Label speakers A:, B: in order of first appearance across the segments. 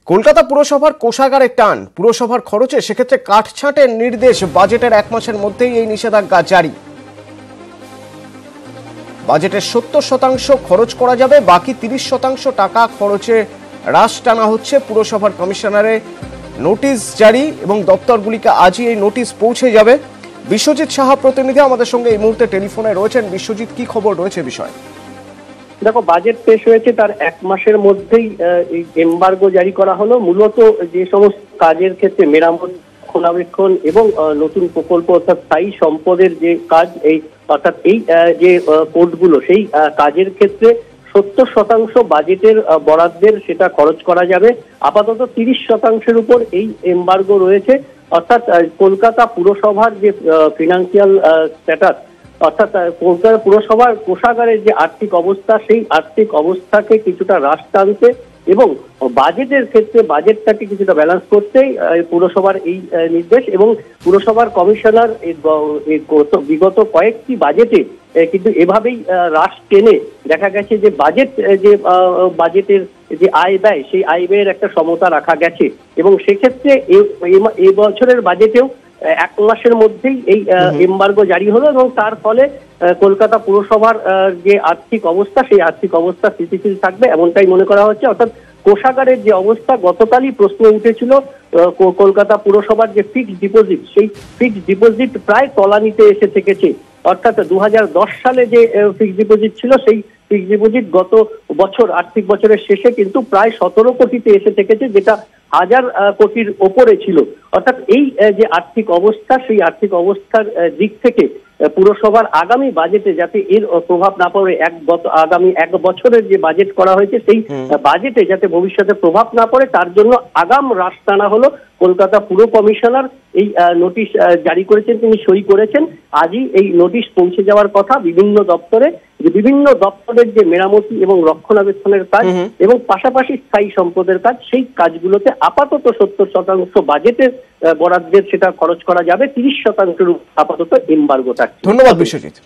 A: কলকাতা পুরসভার কোষাগারে টান, পুরসভার খরচে সেক্ষেত্রে কাটছাঁটের নির্দেশ। বাজেটের 1 মাসের মধ্যেই এই নিষেধাজ্ঞা জারি। বাজেটের 70% খরচ করা যাবে, বাকি 30% টাকা খরচে হ্রাস টানা হচ্ছে। পুরসভার কমিশনারের নোটিশ জারি এবং দপ্তরগুলিকে আজই এই নোটিশ পৌঁছে যাবে। বিশ্বজিৎ সাহা প্রতিনিধি আমাদের সঙ্গে এই মুহূর্তে টেলিফোনে রয়েছেন। বিশ্বজিৎ, কি খবর রয়েছে বিষয়ে?
B: দেখো, বাজেট পেশ হয়েছে, তার 1 মাসের মধ্যেই এমবার্গো জারি করা হলো। মূলত যে সমস্ত কাজের ক্ষেত্রে মেরামত, রক্ষণাবেক্ষণ এবং নতুন প্রকল্প অর্থাৎ স্থায়ী সম্পদের যে কাজ, অর্থাৎ এই যে কোডগুলো, সেই কাজের ক্ষেত্রে 70% বাজেটের বরাদ্দের সেটা খরচ করা যাবে। আপাতত 30%-এর উপর এই এমবার্গো রয়েছে। অর্থাৎ কলকাতা পুরসভার যে ফিনান্সিয়াল স্ট্যাটাস, অর্থাৎ কলকাতা পুরসভার কোষাগারের যে আর্থিক অবস্থা, সেই আর্থিক অবস্থাকে কিছুটা হ্রাস টানতে এবং বাজেটের ক্ষেত্রে বাজেটটাকে কিছুটা ব্যালেন্স করতেই পুরসভার এই নির্দেশ। এবং পুরসভার কমিশনার বিগত কয়েকটি বাজেটে কিন্তু এভাবেই হ্রাস টেনে দেখা গেছে যে বাজেটের যে আয় ব্যয়, সেই আয় ব্যয়ের একটা সমতা রাখা গেছে। এবং সেক্ষেত্রে এই বছরের বাজেটেও 1 মাসের মধ্যেই এই এমবার্গো জারি হলো এবং তার ফলে কলকাতা পুরসভার যে আর্থিক অবস্থা, সেই আর্থিক অবস্থা স্থিতিশীল থাকবে এমনটাই মনে করা হচ্ছে। অর্থাৎ কোষাগারের যে অবস্থা, গতকালই প্রশ্ন উঠেছিল কলকাতা পুরসভার যে ফিক্সড ডিপোজিট, সেই ফিক্সড ডিপোজিট প্রায় তলানিতে এসে থেকেছে। অর্থাৎ 2010 সালে যে ফিক্সড ডিপোজিট ছিল, সেই ফিক্সড ডিপোজিট গত বছর আর্থিক বছরের শেষে কিন্তু প্রায় 17 কোটিতে এসে থেকেছে, যেটা 1000 কোটির ওপরে ছিল। অর্থাৎ এই যে আর্থিক অবস্থা, সেই আর্থিক অবস্থার দিক থেকে পুরসভার আগামী বাজেটে যাতে এর প্রভাব না পড়ে, আগামী 1 বছরের যে বাজেট করা হয়েছে, সেই বাজেটে যাতে ভবিষ্যতে প্রভাব না পড়ে, তার জন্য আগাম হ্রাস টানা হলো। কলকাতা পুর কমিশনার এই নোটিশ জারি করেছেন, তিনি সই করেছেন। আজই এই নোটিশ পৌঁছে যাওয়ার কথা বিভিন্ন দপ্তরে, বিভিন্ন দপ্তরের যে মেরামতি এবং রক্ষণাবেক্ষণের কাজ এবং পাশাপাশি স্থায়ী সম্পদের কাজ, সেই কাজগুলোতে আপাতত 70% বাজেটের বরাদ্দের সেটা খরচ করা যাবে। 30% আপাতত এমবার্গো থাকছে।
A: ধন্যবাদ বিশ্বজিৎ।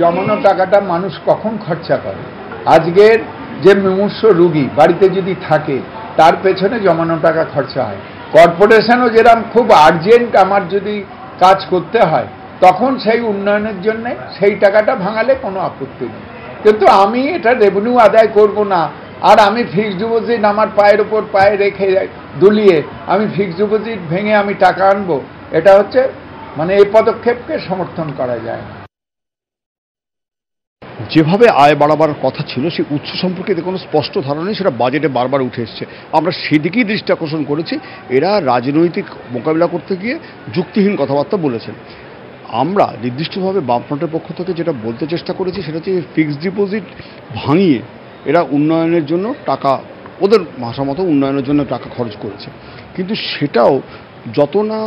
C: জমানো টাকাটা মানুষ কখন খরচা করে? আজকের যে মুমূর্ষ রোগী বাড়িতে যদি থাকে, তার পেছনে জমানো টাকা খরচা হয়। কর্পোরেশনও যেরকম খুব আর্জেন্ট আমার যদি কাজ করতে হয়, তখন সেই উন্নয়নের জন্য সেই টাকাটা ভাঙালে কোনো আপত্তি নেই। কিন্তু আমি এটা রেভিনিউ আদায় করব না, আর আমি ফিক্সড ডিপোজিট আমার পায়ের ওপর পায়ে রেখে দুলিয়ে আমি ফিক্সড ডিপোজিট ভেঙে আমি টাকা আনবো, এটা হচ্ছে এই পদক্ষেপকে সমর্থন করা যায় না।
D: যেভাবে আয় বাড়াবার কথা ছিল, সেই উৎস সম্পর্কে কোনো স্পষ্ট ধারণা নেই, সেটা বাজেটে বারবার উঠে এসছে। আমরা সেদিকেই দৃষ্টি আকর্ষণ করেছি। এরা রাজনৈতিক মোকাবিলা করতে গিয়ে যুক্তিহীন কথাবার্তা বলেছেন। আমরা নির্দিষ্টভাবে বামফ্রন্টের পক্ষ থেকে যেটা বলতে চেষ্টা করেছি, সেটা হচ্ছে ফিক্সড ডিপোজিট ভাঙিয়ে এরা উন্নয়নের জন্য টাকা, ওদের ভাষা মতো উন্নয়নের জন্য টাকা খরচ করেছে। কিন্তু সেটাও যত না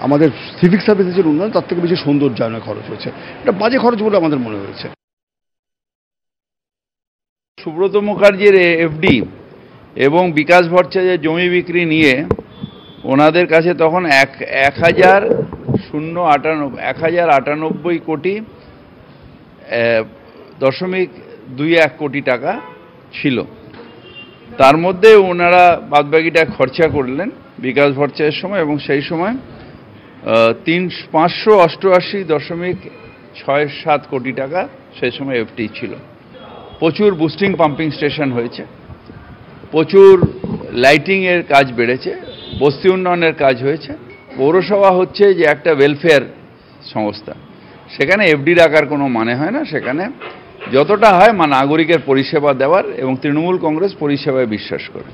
D: আমাদের সিভিক সার্ভিসের উন্নয়ন, তার থেকে বেশি সৌন্দর্যায়নে খরচ হয়েছে। এটা বাজে খরচ বলে আমাদের মনে হয়েছে।
E: সুব্রত মুখার্জির এফডি এবং বিকাশ ভট্টাচার্যের জমি বিক্রি নিয়ে ওনাদের কাছে তখন 1098 কোটি 0.21 কোটি টাকা ছিল। তার মধ্যে ওনারা বাদবাকিটা খরচা করলেন বিকাশ ভট্টাচার্যের সময়, এবং সেই সময় 588.67 কোটি টাকা সেই সময় এফডি ছিল। প্রচুর বুস্টিং পাম্পিং স্টেশন হয়েছে, প্রচুর লাইটিংয়ের কাজ বেড়েছে, বস্তি উন্নয়নের কাজ হয়েছে। পৌরসভা হচ্ছে যে একটা ওয়েলফেয়ার সংস্থা, সেখানে এফডি রাখার কোনো মানে হয় না। সেখানে যতটা হয় নাগরিকের পরিষেবা দেওয়ার, এবং তৃণমূল কংগ্রেস পরিষেবায় বিশ্বাস করে।